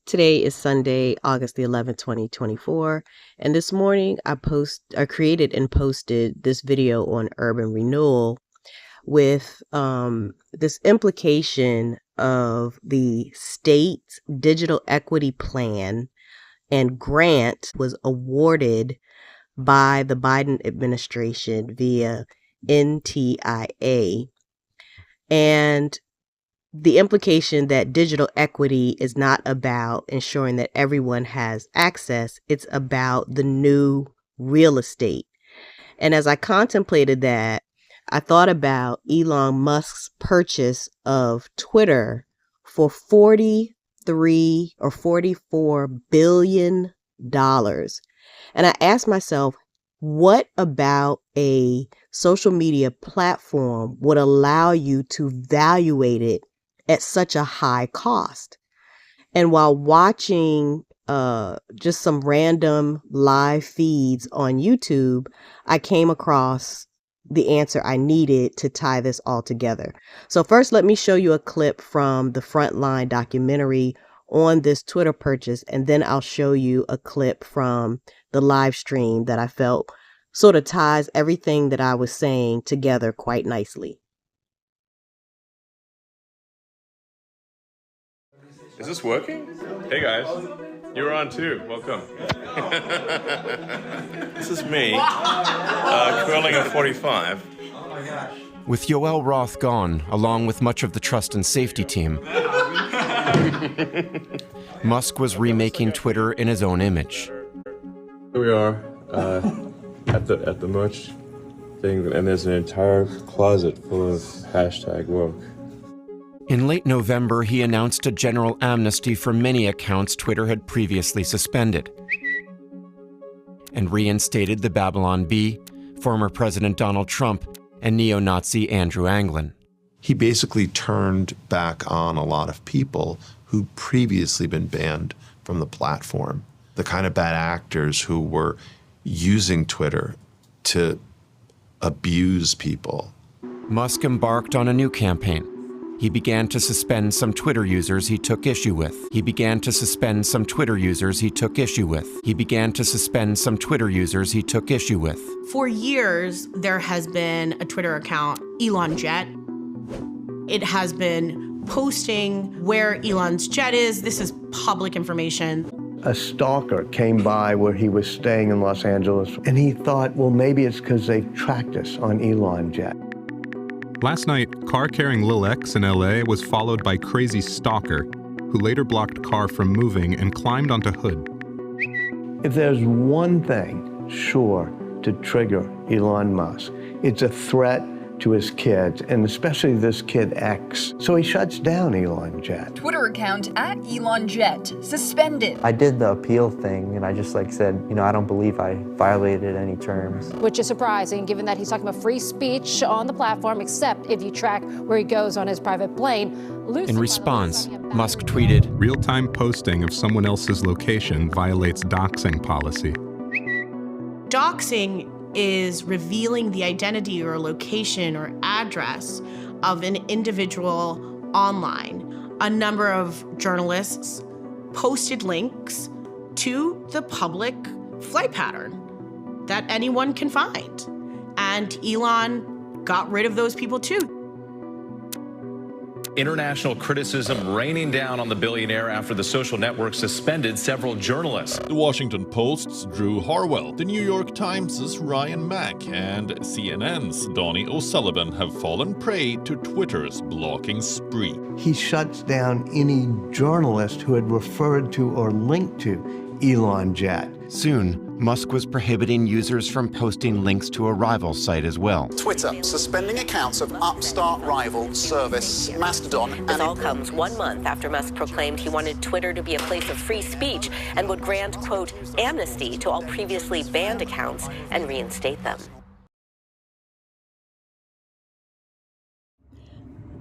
Today is Sunday, August the 11th, 2024, and this morning I created and posted this video on urban renewal with this implication of the state digital equity plan and grant was awarded by the Biden administration via NTIA, and the implication that digital equity is not about ensuring that everyone has access, it's about the new real estate. And as I contemplated that, I thought about Elon Musk's purchase of Twitter for $43 or $44 billion. And I asked myself, what about a social media platform would allow you to evaluate it at such a high cost? And while watching just some random live feeds on YouTube, I came across the answer I needed to tie this all together. So first, let me show you a clip from the Frontline documentary on this Twitter purchase, and then I'll show you a clip from the live stream that I felt sort of ties everything that I was saying together quite nicely. Is this working? Hey guys, you're on too. Welcome. This is me, curling a 45. With Yoel Roth gone, along with much of the trust and safety team, Musk was remaking Twitter in his own image. Here we are at the merch thing, and there's an entire closet full of #woke. In late November, he announced a general amnesty for many accounts Twitter had previously suspended, and reinstated the Babylon Bee, former President Donald Trump, and neo-Nazi Andrew Anglin. He basically turned back on a lot of people who'd previously been banned from the platform. The kind of bad actors who were using Twitter to abuse people. Musk embarked on a new campaign. He began to suspend some Twitter users he took issue with. He began to suspend some Twitter users he took issue with. He began to suspend some Twitter users he took issue with. For years, there has been a Twitter account, Elon Jet. It has been posting where Elon's jet is. This is public information. A stalker came by where he was staying in Los Angeles, and he thought, well, maybe it's because they tracked us on Elon Jet. Last night, car carrying Lil X in LA was followed by crazy stalker, who later blocked car from moving and climbed onto hood. If there's one thing sure to trigger Elon Musk, it's a threat to his kids, and especially this kid X. So he shuts down Elon Jet. Twitter account @ElonJet suspended. I did the appeal thing, and I just said, I don't believe I violated any terms. Which is surprising, given that he's talking about free speech on the platform, except if you track where he goes on his private plane. In response, Musk tweeted, "Real-time posting of someone else's location violates doxing policy." Doxing is revealing the identity or location or address of an individual online. A number of journalists posted links to the public flight pattern that anyone can find. And Elon got rid of those people too. International criticism raining down on the billionaire after the social network suspended several journalists. The Washington Post's Drew Harwell, the New York Times' Ryan Mack, and CNN's Donnie O'Sullivan have fallen prey to Twitter's blocking spree. He shuts down any journalist who had referred to or linked to Elon Jet. Soon, Musk was prohibiting users from posting links to a rival site as well. Twitter suspending accounts of upstart rival service Mastodon. This all comes 1 month after Musk proclaimed he wanted Twitter to be a place of free speech and would grant, quote, amnesty to all previously banned accounts and reinstate them.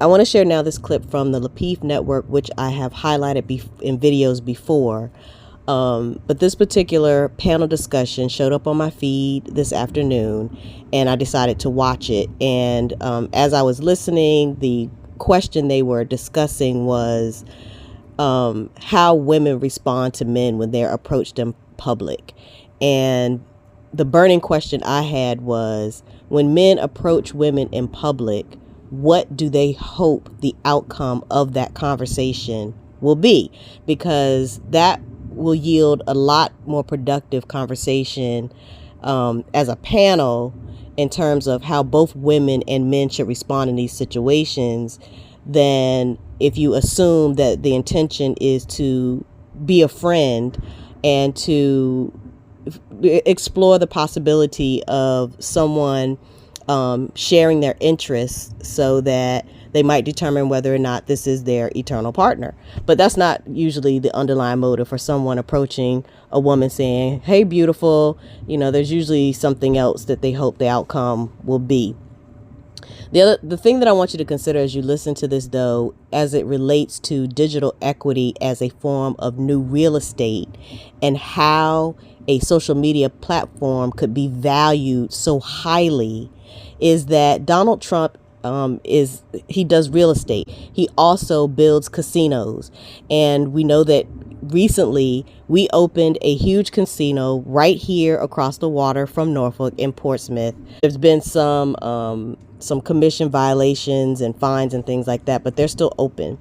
I want to share now this clip from the Lapeef Network, which I have highlighted in videos before. But this particular panel discussion showed up on my feed this afternoon, and I decided to watch it. And as I was listening, the question they were discussing was how women respond to men when they're approached in public. And the burning question I had was, when men approach women in public, what do they hope the outcome of that conversation will be? Because that will yield a lot more productive conversation as a panel in terms of how both women and men should respond in these situations, than if you assume that the intention is to be a friend and to explore the possibility of someone sharing their interests so that they might determine whether or not this is their eternal partner. But that's not usually the underlying motive for someone approaching a woman saying, "Hey, beautiful." There's usually something else that they hope the outcome will be. The thing that I want you to consider as you listen to this, though, as it relates to digital equity as a form of new real estate and how a social media platform could be valued so highly, is that Donald Trump he does real estate. He also builds casinos. And we know that recently we opened a huge casino right here across the water from Norfolk in Portsmouth. There's been some commission violations and fines and things like that, but they're still open.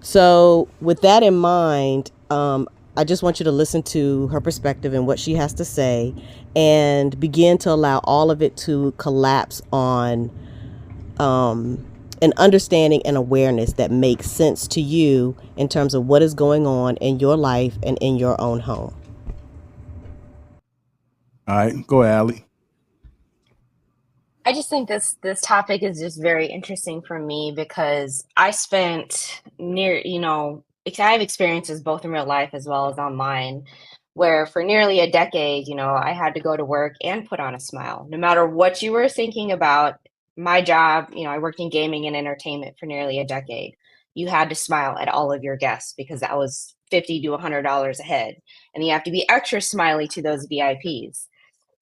So with that in mind, I just want you to listen to her perspective and what she has to say, and begin to allow all of it to collapse on an understanding and awareness that makes sense to you in terms of what is going on in your life and in your own home. All right, go ahead, Allie. I just think this topic is just very interesting for me because I spent I have experiences both in real life as well as online, where for nearly a decade, I had to go to work and put on a smile. No matter what you were thinking about my job, I worked in gaming and entertainment for nearly a decade. You had to smile at all of your guests because that was $50 to $100 a head. And you have to be extra smiley to those VIPs.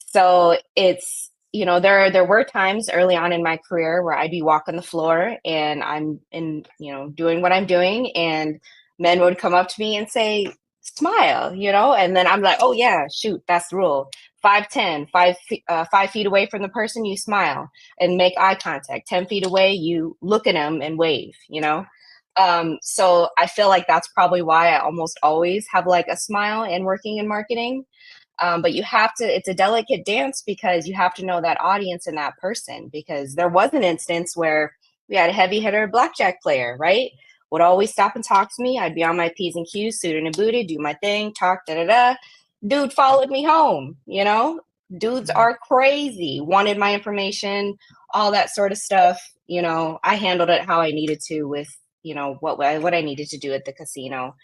So it's, there were times early on in my career where I'd be walking the floor and I'm doing what I'm doing, and men would come up to me and say, "Smile," and then I'm like, "Oh yeah, shoot, that's the rule. 5'10", 5 feet away from the person, you smile and make eye contact. 10 feet away, you look at them and wave." So I feel like that's probably why I almost always have like a smile in working in marketing. But you have to, it's a delicate dance because you have to know that audience and that person, because there was an instance where we had a heavy hitter blackjack player, right? Would always stop and talk to me. I'd be on my P's and Q's, suited and booted, do my thing, talk, Dude followed me home, Dudes are crazy, wanted my information, all that sort of stuff. I handled it how I needed to with, what I needed to do at the casino.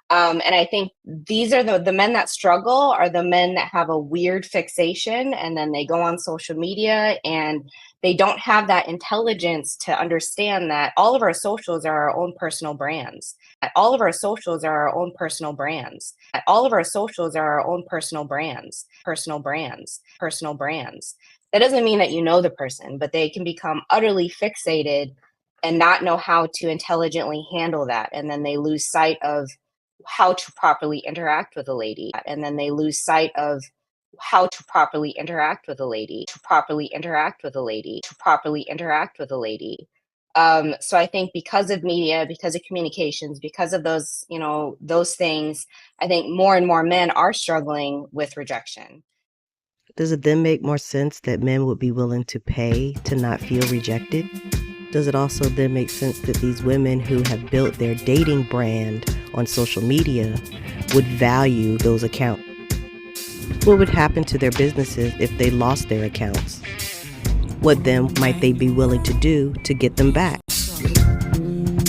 And I think these are the men that struggle are the men that have a weird fixation, and then they go on social media and they don't have that intelligence to understand that all of our socials are our own personal brands. All of our socials are our own personal brands. All of our socials are our own personal brands. That doesn't mean that you know the person, but they can become utterly fixated and not know how to intelligently handle that. And then they lose sight of how to properly interact with a lady. So I think because of media, because of communications, because of those things, I think more and more men are struggling with rejection. Does it then make more sense that men would be willing to pay to not feel rejected? Does it also then make sense that these women who have built their dating brand on social media would value those accounts? What would happen to their businesses if they lost their accounts? What then might they be willing to do to get them back?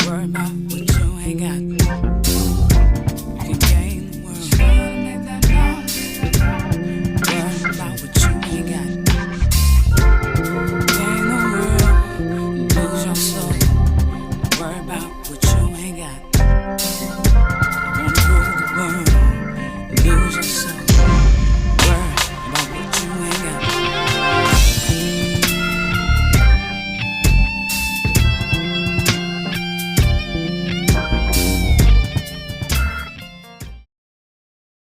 Worry about what you ain't got.